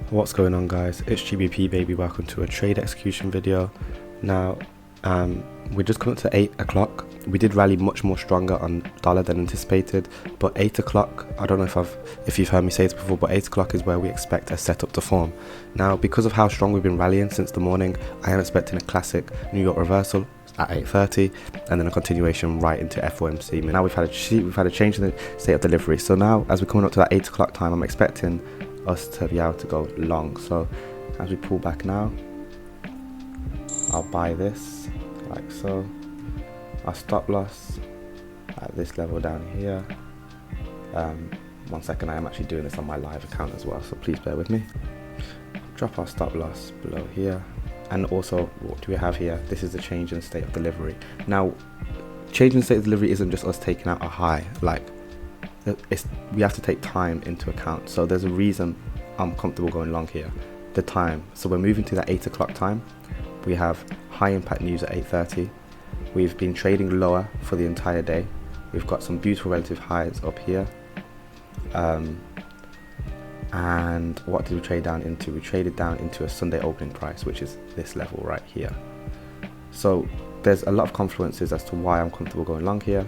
What's going on, guys? It's GBP baby. Welcome to a trade execution video. Now we're just coming to 8 o'clock. We did rally much more stronger on dollar than anticipated, but 8 o'clock, I don't know if you've heard me say this before, but 8 o'clock is where we expect a setup to form. Now, because of how strong we've been rallying since the morning, I am expecting a classic New York reversal at 8:30 and then a continuation right into FOMC. Now we've had a change in the state of delivery, so now as we're coming up to that 8 o'clock time, I'm expecting us to be able to go long. So as we pull back now, I'll buy this like so. Our stop loss at this level down here. 1 second, I am actually doing this on my live account as well, so please bear with me. Drop our stop loss below here. And also, what do we have here? This is the change in state of delivery. Now, change in state of delivery isn't just us taking out a high. Like, we have to take time into account. So there's a reason I'm comfortable going long here. The time. So we're moving to that 8 o'clock time. We have high impact news at 8:30. We've been trading lower for the entire day. We've got some beautiful relative highs up here. And what did we trade down into? We traded down into a Sunday opening price, which is this level right here. So there's a lot of confluences as to why I'm comfortable going long here.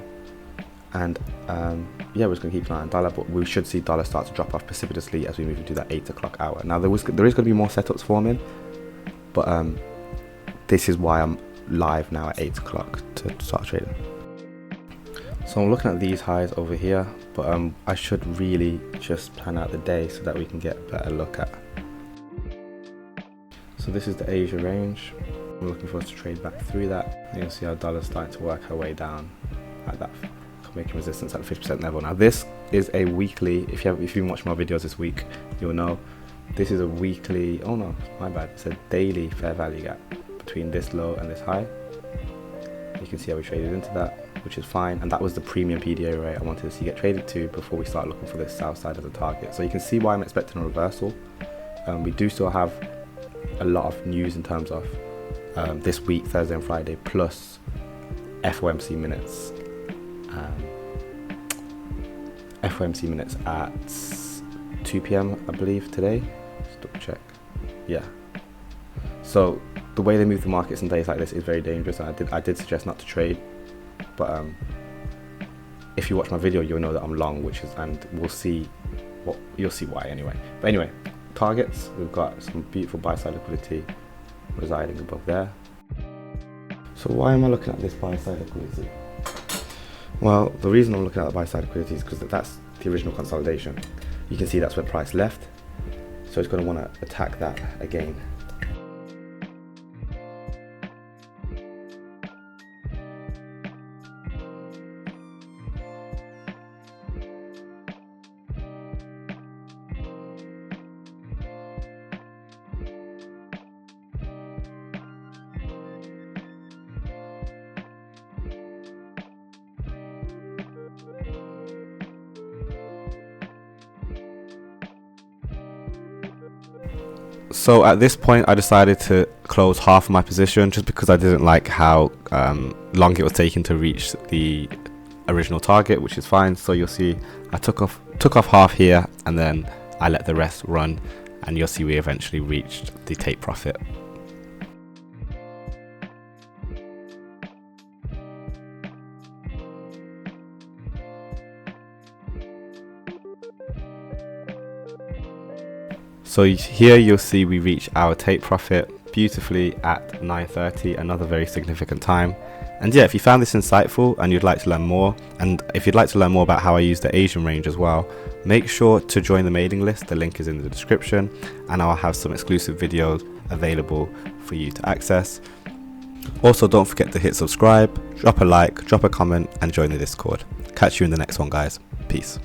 And yeah, we're just going to keep an eye on dollar, but we should see dollar start to drop off precipitously as we move into that 8 o'clock hour. Now there is going to be more setups forming, but this is why I'm live now at 8 o'clock to start trading. So I'm looking at these highs over here, but I should really just plan out the day so that we can get a better look at. So this is the Asia range. I'm looking for us to trade back through that. You'll see how dollar's starting to work her way down at that, making resistance at the 50% level. Now this is a weekly, if you've been watching my videos this week, you'll know this is a weekly, oh no, my bad, it's a daily fair value gap between this low and this high. You can see how we traded into that, which is fine, and that was the premium PDA rate I wanted to see get traded to before we start looking for this south side as a target. So you can see why I'm expecting a reversal. We do still have a lot of news in terms of this week, Thursday and Friday, plus FOMC minutes. FOMC minutes at 2 p.m. I believe today. Just double check. Yeah. So the way they move the markets in days like this is very dangerous, and I did suggest not to trade. But if you watch my video, you'll know that I'm long, and we'll see you'll see why anyway. But anyway, targets, we've got some beautiful buy side liquidity residing above there. So why am I looking at this buy side liquidity? Well, the reason I'm looking at the buy side liquidity is because that's the original consolidation. You can see that's where price left, so it's going to want to attack that again. So at this point, I decided to close half of my position just because I didn't like how long it was taking to reach the original target, which is fine. So you'll see I took off half here, and then I let the rest run, and you'll see we eventually reached the take profit. So here you'll see we reach our take profit beautifully at 9:30, another very significant time. And yeah, if you found this insightful and you'd like to learn more, and if you'd like to learn more about how I use the Asian range as well, make sure to join the mailing list. The link is in the description, and I'll have some exclusive videos available for you to access. Also, don't forget to hit subscribe, drop a like, drop a comment, and join the Discord. Catch you in the next one, guys. Peace.